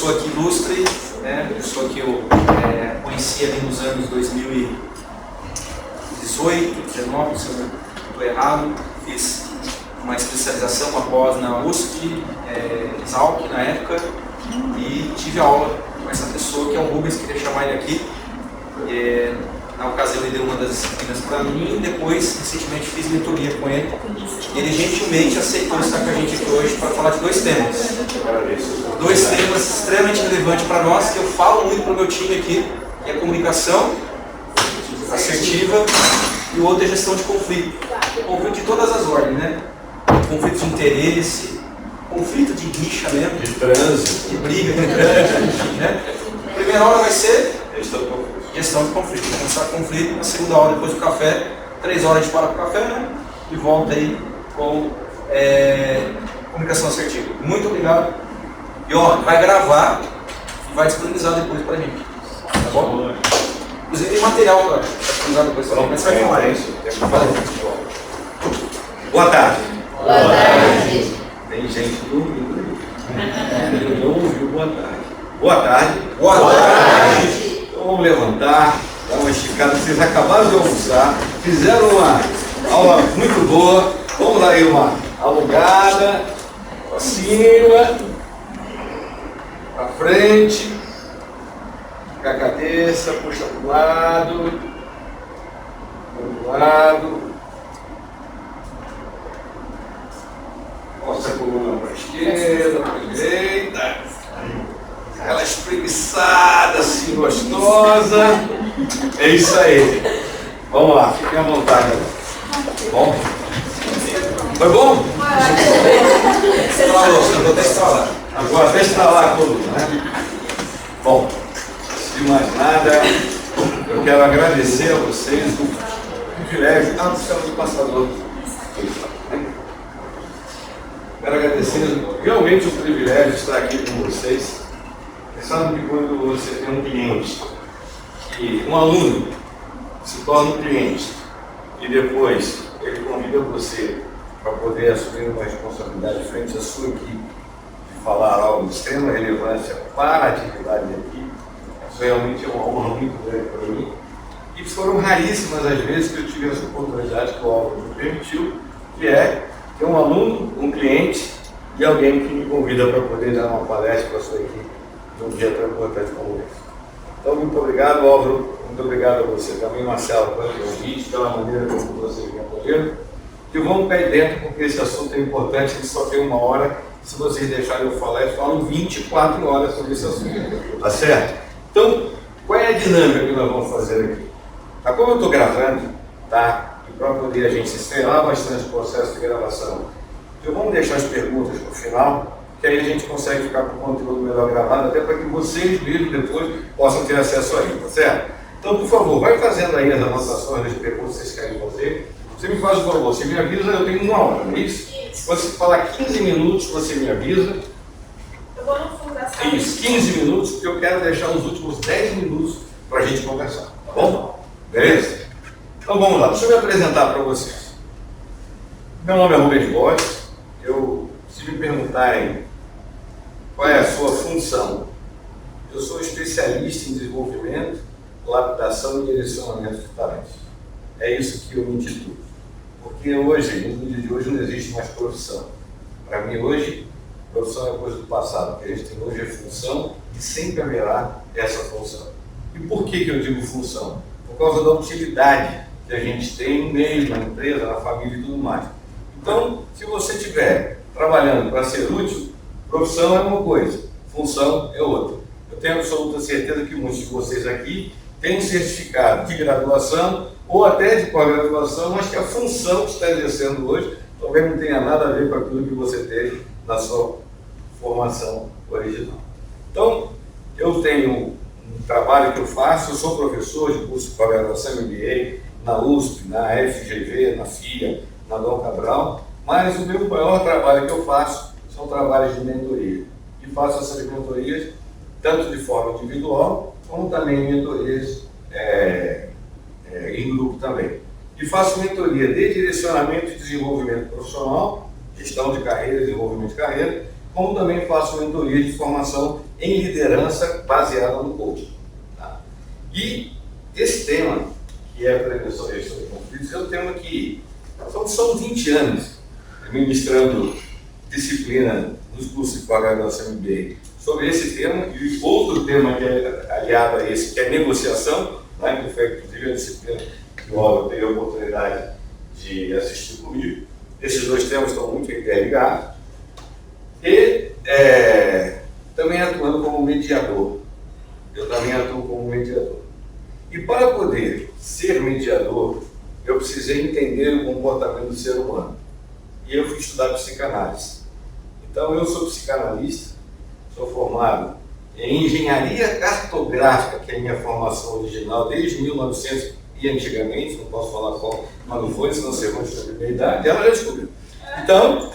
pessoa aqui ilustre, né? Pessoa que eu conheci ali nos anos 2018, 2019, se eu não estou errado. Fiz uma especialização, uma pós na USP, Exalc na época, e tive aula com essa pessoa, que é o Rubens, queria chamar ele aqui. Na ocasião ele deu uma das disciplinas para mim, e depois, recentemente, fiz mentoria com ele. E ele gentilmente aceitou estar com a gente aqui hoje para falar de dois temas. Dois temas extremamente relevantes para nós, que eu falo muito para o meu time aqui, que é a comunicação assertiva e o outro é gestão de conflito. Conflito de todas as ordens, né? Conflito de interesse, conflito de guicha mesmo, de trânsito, de briga, de trânsito, né? A primeira hora vai ser gestão de conflito. Vamos começar com conflito, na segunda hora, depois do café, 3 horas a gente para para o café, né? E volta aí com comunicação assertiva. Muito obrigado. E ó, vai gravar e vai disponibilizar depois pra gente. Tá bom? Inclusive tem material para disponibilizar depois pra gente. Mas você vai falar isso. Boa tarde. Boa tarde. Tem gente dormindo. Eu não ouviu boa tarde. Boa tarde. Boa tarde. Então vamos levantar, dar uma esticada. Vocês acabaram de almoçar, fizeram uma aula muito boa. Vamos lá aí, uma alongada, para cima, para frente, com a cabeça, puxa para o lado, mostra a coluna para a esquerda, para a direita. Aquela espreguiçada assim, gostosa. É isso aí. Vamos lá, fiquem à vontade agora. Bom? Foi bom? Você vou até estralar. Agora até estralar a coluna, né? Bom, de mais nada, eu quero agradecer a vocês o privilégio. Ah, você é o passador. Quero agradecer realmente o privilégio de estar aqui com vocês. Sabe que quando você tem um cliente, e um aluno se torna um cliente, e depois ele convida você para poder assumir uma responsabilidade frente à sua equipe, de falar algo de extrema relevância para a atividade da equipe, isso realmente é uma honra muito grande para mim. E foram raríssimas as vezes que eu tive essa oportunidade que o Álvaro me permitiu, que é ter um aluno, um cliente e alguém que me convida para poder dar uma palestra para a sua equipe num dia tão importante como esse. Então, muito obrigado, Álvaro, muito obrigado a você também, Marcelo, pelo convite, pela maneira como vocês me acolheram. E vamos cair dentro, porque esse assunto é importante, ele só tem 1 hora. Se vocês deixarem eu falar, eu falo 24 horas sobre esse assunto. Tá certo? Então, qual é a dinâmica que nós vamos fazer aqui? Tá, como eu estou gravando, tá? E para poder a gente acelerar bastante o processo de gravação, então vamos deixar as perguntas para o final, que aí a gente consegue ficar com o conteúdo melhor gravado, até para que vocês mesmos depois possam ter acesso a ele, tá certo? Então, por favor, vai fazendo aí as anotações das perguntas que vocês querem fazer. Você me faz o favor, você me avisa, eu tenho 1 hora, não é isso? Se você falar 15 minutos, você me avisa. Eu vou no fundo da sala. Isso, 15 minutos, porque eu quero deixar os últimos 10 minutos para a gente conversar, tá bom? Beleza? Então vamos lá, deixa eu me apresentar para vocês. Meu nome é Rubens Borges. Se me perguntarem qual é a sua função, eu sou especialista em desenvolvimento, lapidação e direcionamento de talentos. É isso que eu me intitulo. Porque hoje, no dia de hoje, não existe mais profissão. Para mim, hoje, profissão é coisa do passado. O que a gente tem hoje é função e sempre haverá essa função. E por que eu digo função? Por causa da utilidade que a gente tem no meio, na empresa, na família e tudo mais. Então, se você estiver trabalhando para ser útil, profissão é uma coisa, função é outra. Eu tenho absoluta certeza que muitos de vocês aqui têm um certificado de graduação ou até de pós-graduação, mas que a função que está exercendo hoje talvez não tenha nada a ver com aquilo que você teve na sua formação original. Então, eu tenho um trabalho que eu faço, eu sou professor de curso de pós-graduação MBA na USP, na FGV, na FIA, na Dom Cabral, mas o meu maior trabalho que eu faço são trabalhos de mentoria. E faço essas mentorias tanto de forma individual, como também mentorias em grupo também. E faço mentoria de direcionamento e desenvolvimento profissional, gestão de carreira, desenvolvimento de carreira, como também faço mentoria de formação em liderança baseada no coaching. Tá? E esse tema, que é a prevenção e gestão de conflitos, é um tema que são 20 anos ministrando disciplina nos cursos de pós-graduação MBA sobre esse tema, e outro tema que é aliado a esse, que é negociação, né, que foi inclusive a disciplina que o Oliver teve a oportunidade de assistir comigo. Esses dois temas estão muito interligados. E também atuando como mediador. Eu também atuo como mediador. E para poder ser mediador, eu precisei entender o comportamento do ser humano. E eu fui estudar psicanálise. Então, eu sou psicanalista, sou formado em engenharia cartográfica, que é a minha formação original desde 1900 e antigamente, não posso falar qual, mas não foi, senão você vai descobrir a idade, ela já descobriu. Então,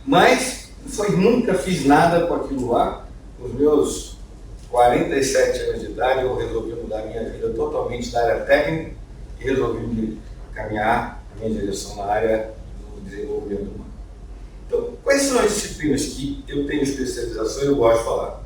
mas nunca fiz nada com aquilo lá. Os meus 47 anos de idade, eu resolvi mudar minha vida totalmente da área técnica e resolvi caminhar a minha direção na área do desenvolvimento humano. Então, quais são as disciplinas que eu tenho especialização e eu gosto de falar?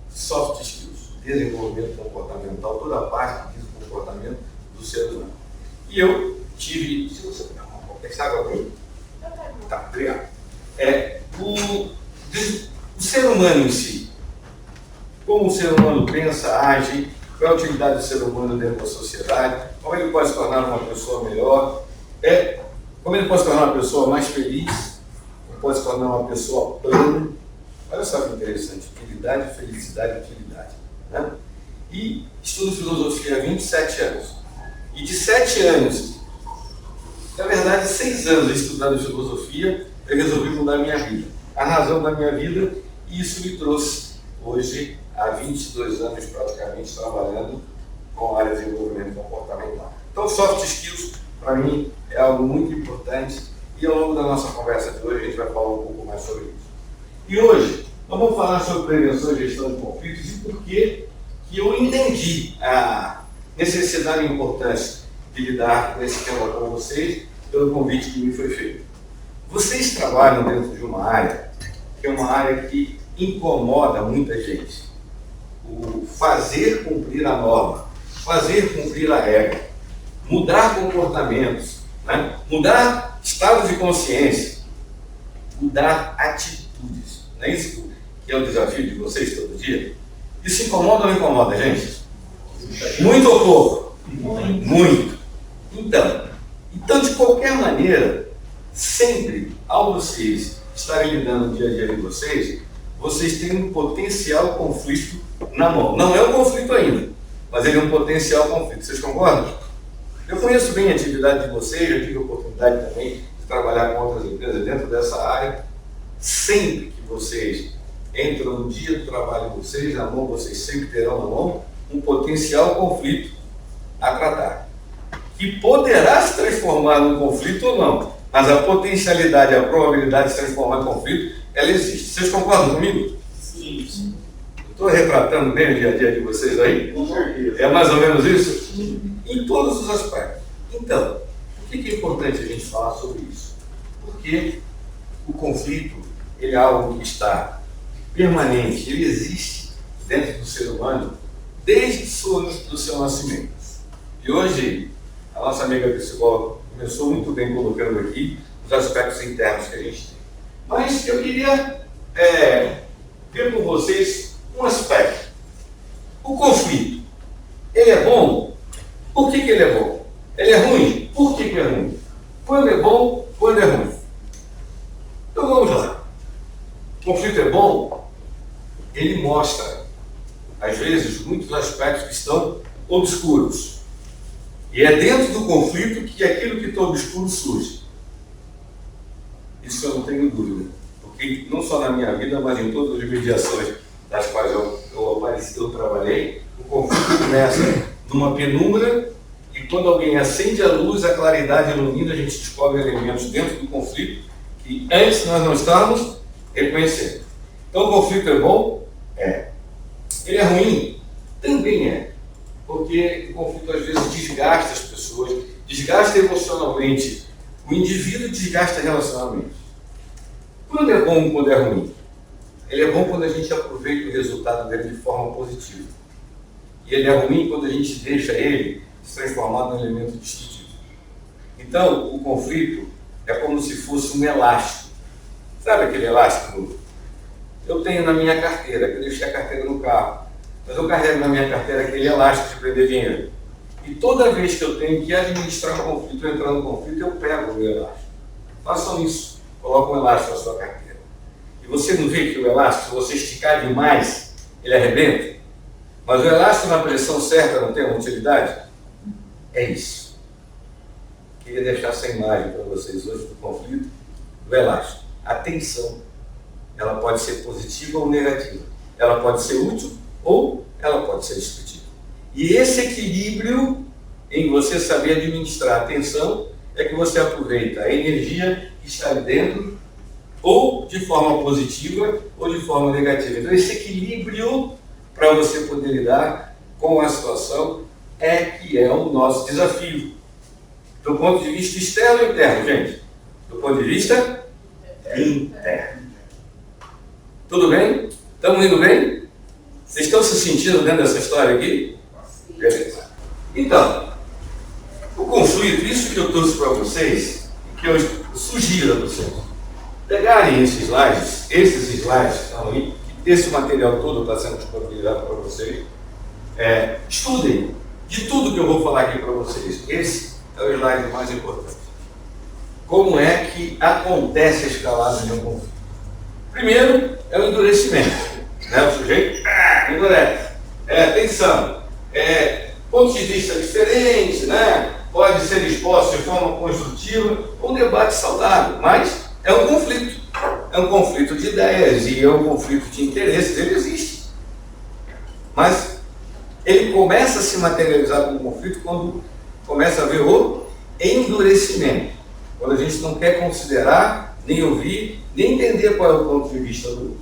Soft skills, desenvolvimento comportamental, toda a parte que diz o comportamento do ser humano. E eu tive, se você pensar agora comigo, tá, obrigado. O ser humano em si, como o ser humano pensa, age, qual é a utilidade do ser humano dentro da sociedade, como ele pode se tornar uma pessoa melhor, como ele pode se tornar uma pessoa mais feliz, como pode se tornar uma pessoa plena. Olha só que interessante, utilidade, felicidade e utilidade. Né? E estudo filosofia há 27 anos. E de 7 anos, na verdade 6 anos estudando filosofia, eu resolvi mudar a minha vida. A razão da minha vida, e isso me trouxe hoje, há 22 anos praticamente, trabalhando com a área de desenvolvimento comportamental. Então, soft skills, para mim, é algo muito importante, e ao longo da nossa conversa de hoje, a gente vai falar um pouco mais sobre isso. E hoje, nós vamos falar sobre prevenção e gestão de conflitos e por que eu entendi a necessidade e importância de lidar com esse tema com vocês, pelo convite que me foi feito. Vocês trabalham dentro de uma área, que é uma área que incomoda muita gente. O fazer cumprir a norma, fazer cumprir a regra, mudar comportamentos, né? Mudar estados de consciência, mudar atitudes. Não é isso que é o desafio de vocês todo dia? Isso incomoda ou não incomoda, gente? Muito ou pouco? Muito. Então, de qualquer maneira, sempre, ao vocês estarem lidando no dia a dia de vocês, vocês têm um potencial conflito na mão. Não é um conflito ainda, mas ele é um potencial conflito. Vocês concordam? Eu conheço bem a atividade de vocês, já tive a oportunidade também de trabalhar com outras empresas dentro dessa área. Sempre que vocês entram no dia do trabalho de vocês, na mão, vocês sempre terão na mão um potencial conflito a tratar, que poderá se transformar num conflito ou não, mas a potencialidade, a probabilidade de se transformar em conflito, ela existe. Vocês concordam comigo? Sim. Estou retratando bem o dia a dia de vocês aí? Com certeza. É mais ou menos isso? Em todos os aspectos. Então, por que é importante a gente falar sobre isso? Porque o conflito, ele é algo que está permanente, ele existe dentro do ser humano desde o seu nascimento. E hoje, a nossa amiga psicóloga começou muito bem colocando aqui os aspectos internos que a gente tem. Mas eu queria ver com vocês um aspecto. O conflito, ele é bom? Por que ele é bom? Ele é ruim? Por que é ruim? Quando é bom, quando é ruim? Então vamos lá. O conflito é bom? Ele mostra, às vezes, muitos aspectos que estão obscuros. E é dentro do conflito que aquilo que está obscuro surge. Isso eu não tenho dúvida. Porque não só na minha vida, mas em todas as mediações das quais eu trabalhei, o conflito começa numa penumbra e quando alguém acende a luz, a claridade ilumina, a gente descobre elementos dentro do conflito que antes nós não estávamos reconhecendo. Então o conflito é bom? É. Ele é ruim? Também é. Porque o conflito às vezes desgasta as pessoas, desgasta emocionalmente o indivíduo, desgasta relacionamento. Quando é bom, quando é ruim? Ele é bom quando a gente aproveita o resultado dele de forma positiva. E ele é ruim quando a gente deixa ele se transformar num elemento destrutivo. Então, o conflito é como se fosse um elástico. Sabe aquele elástico? Eu tenho na minha carteira, que eu deixei a carteira no carro. Mas eu carrego na minha carteira aquele elástico de prender dinheiro. E toda vez que eu tenho que administrar um conflito, entrar no conflito, eu pego o meu elástico. Façam isso. Coloquem um elástico na sua carteira. E você não vê que o elástico, se você esticar demais, ele arrebenta? Mas o elástico na pressão certa não tem uma utilidade? É isso. Queria deixar essa imagem para vocês hoje do conflito do elástico. A tensão, ela pode ser positiva ou negativa. Ela pode ser útil ou ela pode ser destrutiva. E esse equilíbrio em você saber administrar a tensão é que você aproveita a energia que está ali dentro, ou de forma positiva ou de forma negativa. Então esse equilíbrio para você poder lidar com a situação é que é o nosso desafio. Do ponto de vista externo ou interno, gente? Do ponto de vista interno. Tudo bem? Estamos indo bem? Vocês estão se sentindo dentro dessa história aqui? Beleza. Então, o conflito, isso que eu trouxe para vocês, que eu sugiro a vocês, pegarem esses slides que estão aí, esse material todo está sendo disponibilizado para vocês, estudem de tudo que eu vou falar aqui para vocês. Esse é o slide mais importante. Como é que acontece a escalada de um conflito? Primeiro, é o endurecimento. Né? O sujeito endurece. Tensão. Pontos de vista diferentes, né? Pode ser exposto de forma construtiva, um debate saudável, mas é um conflito. É um conflito de ideias e é um conflito de interesses, ele existe. Mas ele começa a se materializar como conflito quando começa a haver o endurecimento. Quando a gente não quer considerar, nem ouvir, nem entender qual é o ponto de vista do outro.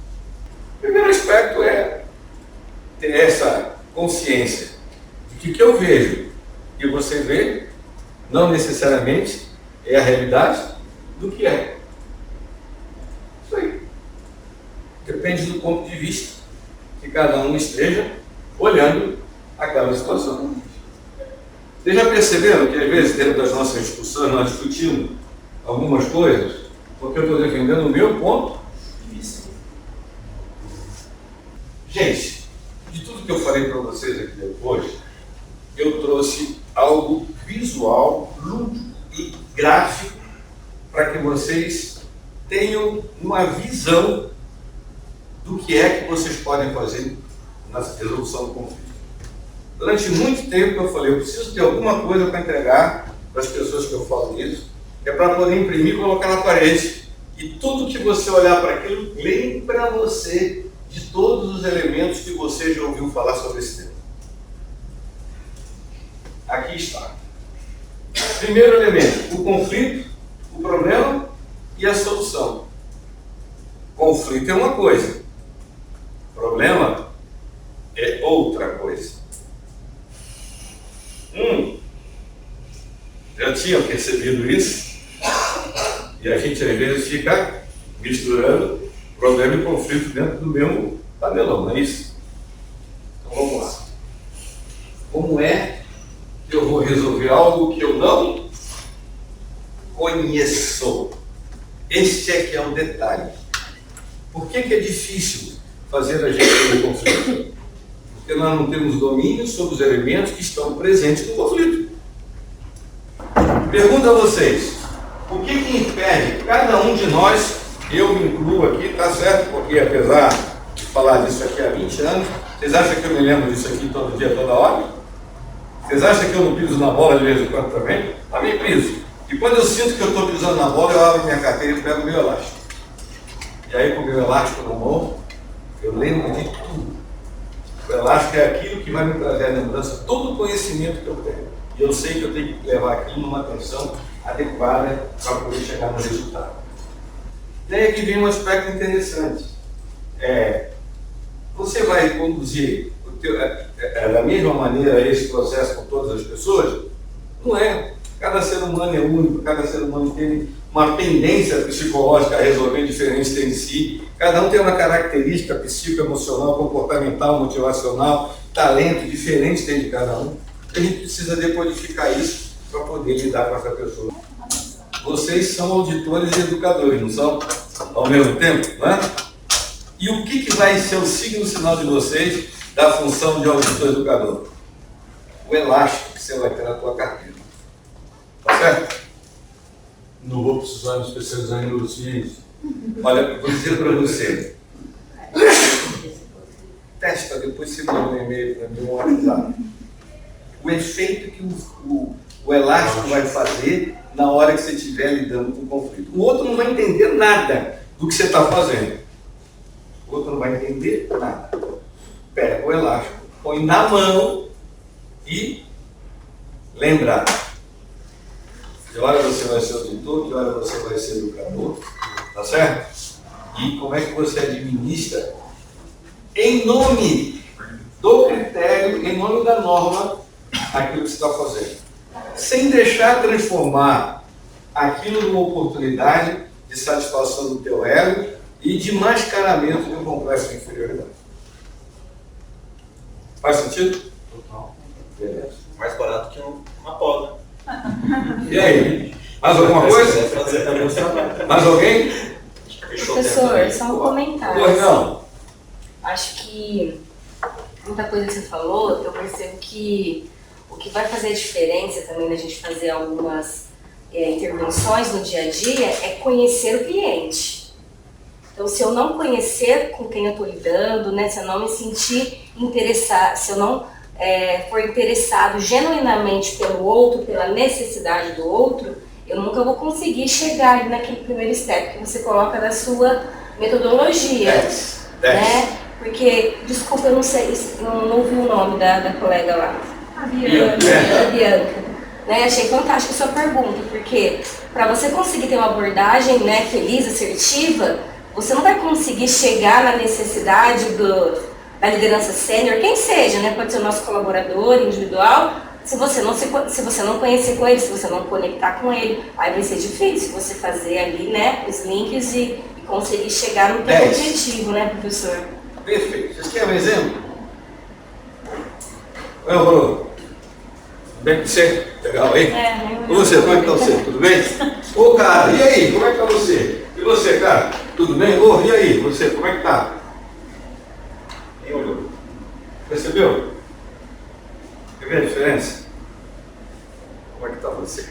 O primeiro aspecto é ter essa consciência de que o que eu vejo e você vê não necessariamente é a realidade do que é. Isso aí. Depende do ponto de vista que cada um esteja olhando aquela situação. Vocês já perceberam que às vezes dentro das nossas discussões nós discutimos algumas coisas porque eu estou defendendo o meu ponto de vista. Gente, de tudo que eu falei para vocês aqui depois, eu trouxe algo visual, lúdico e gráfico para que vocês tenham uma visão do que é que vocês podem fazer na resolução do conflito. Durante muito tempo eu falei, eu preciso ter alguma coisa para entregar para as pessoas que eu falo isso, é para poder imprimir e colocar na parede. E tudo que você olhar para aquilo, lembra você de todos os elementos que você já ouviu falar sobre esse tema. Aqui está. Primeiro elemento, o conflito, o problema e a solução. Conflito é uma coisa, problema é outra coisa. Já tinham percebido isso? E a gente às vezes fica misturando problema e conflito dentro do mesmo panelão, não é isso? Então vamos lá. Como é que eu vou resolver algo que eu não conheço? Este é que é o detalhe. Por que é difícil fazer a gestão do conflito? Porque nós não temos domínio sobre os elementos que estão presentes no conflito. Pergunto a vocês, o que impede cada um de nós, eu me incluo aqui, tá certo? Porque apesar de falar disso aqui há 20 anos, vocês acham que eu me lembro disso aqui todo dia, toda hora? Vocês acham que eu não piso na bola de vez em quando também? Também piso. E quando eu sinto que eu estou pisando na bola, eu abro minha carteira e pego o meu elástico. E aí com o meu elástico na mão, eu lembro de tudo. O elástico é aquilo que vai me trazer a lembrança, todo o conhecimento que eu tenho. E eu sei que eu tenho que levar aquilo numa atenção adequada para poder chegar no resultado. Daí aqui vem um aspecto interessante. Você vai conduzir da mesma maneira esse processo com todas as pessoas? Não é. Cada ser humano é único, cada ser humano tem uma tendência psicológica a resolver diferentes entre si Cada um tem uma característica psicoemocional, comportamental, motivacional, talento diferente dentro de cada um. A gente precisa decodificar isso para poder lidar com essa pessoa. Vocês são auditores e educadores, não são? Ao mesmo tempo, não é? E o que vai ser o signo sinal de vocês da função de auditor e educador? O elástico que você vai ter na tua carteira. Tá certo? Não vou precisar me especializar em neurociência. Olha, vou dizer para você. Testa, depois você manda um e-mail para mim, um WhatsApp. O efeito que o elástico vai fazer na hora que você estiver lidando com o conflito. O outro não vai entender nada do que você está fazendo. O outro não vai entender nada. Pega o elástico, põe na mão e lembra. Que hora você vai ser auditor, que hora você vai ser educador, tá certo? E como é que você administra em nome do critério, em nome da norma, aquilo que você está fazendo. Sem deixar transformar aquilo numa oportunidade de satisfação do teu ego e de mascaramento de um complexo de inferioridade. Faz sentido? Total. Beleza. Mais barato que uma poda. E aí? Mais alguma coisa? Mais alguém? Professor, só um comentário. Pois não. Acho que muita coisa que você falou, eu percebo que o que vai fazer a diferença também da gente fazer algumas intervenções no dia a dia é conhecer o cliente. Então, se eu não conhecer com quem eu estou lidando, né, se eu não me sentir interessado, se eu não for interessado genuinamente pelo outro, pela necessidade do outro, eu nunca vou conseguir chegar ali naquele primeiro step que você coloca da sua metodologia. Né? Porque, desculpa, eu não sei, não ouvi o nome da colega lá. A Bianca. Né? Achei fantástica a sua pergunta, porque para você conseguir ter uma abordagem, né, feliz, assertiva, você não vai conseguir chegar na necessidade da liderança sênior, quem seja, né? Pode ser o nosso colaborador individual, se você não conhecer com ele, se você não conectar com ele, aí vai ser difícil você fazer ali, né, os links e conseguir chegar no teu objetivo, né, professor? Perfeito. Vocês querem um exemplo? Oi, Bruno. Tudo bem com você? Legal aí? E você, como é que tá você? Tudo bem? Ô, cara, e aí? Como é que tá você? E você, cara? Tudo bem? Ô, e aí? Você, como é que tá? Nem olhou. Percebeu? Quer ver a diferença? Como é que tá você?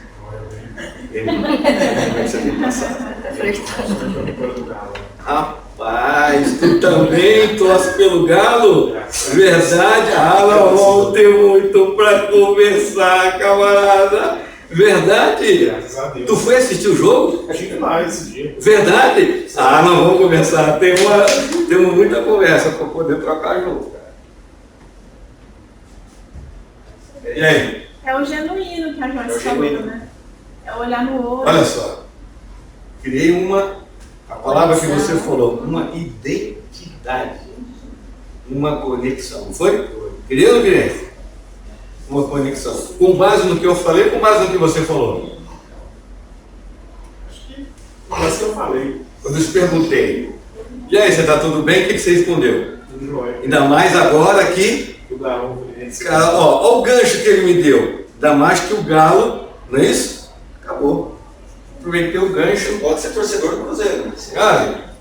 Como é que você tem passado? Rapaz, tu também torce pelo Galo? Verdade? Ah, não vamos ter muito pra conversar, camarada. Verdade? Tu foi assistir o jogo? Achei demais esse dia. Verdade? Ah, não vamos conversar. Temos muita conversa para poder trocar jogo, cara. E aí? É o genuíno que a Joyce falou, né? É olhar no olho. Olha só. Criei a palavra que você falou, uma identidade. Uma conexão. Não foi? Criei ou não criei? Uma conexão. Com base no que eu falei, com base no que você falou? Mas que eu falei. Quando eu te perguntei, e aí, você está tudo bem? O que você respondeu? Tudo jóia. Ainda mais agora que... O Galo. Cara, ó o gancho que ele me deu. Ainda mais que o Galo, não é isso? Acabou. Aproveitei o gancho. Pode ser torcedor do Cruzeiro. Cara,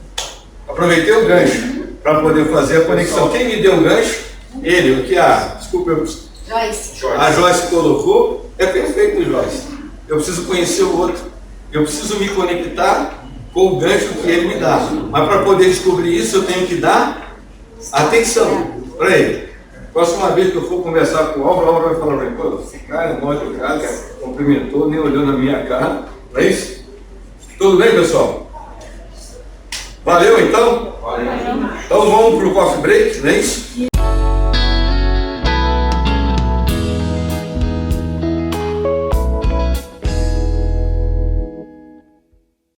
aproveitei o gancho para poder fazer a conexão. Quem me deu o gancho? Ele, o que desculpa, Joyce. a Joyce colocou, é perfeito, Joyce. Eu preciso conhecer o outro. Eu preciso me conectar com o gancho que ele me dá. Mas para poder descobrir isso, eu tenho que dar atenção para ele. Próxima vez que eu for conversar com o Álvaro vai falar para mim, pô, esse cara é mó educado, cumprimentou, nem olhou na minha cara. Não é isso? Tudo bem, pessoal? Valeu, então? Valeu. Então vamos para o coffee break, não é isso?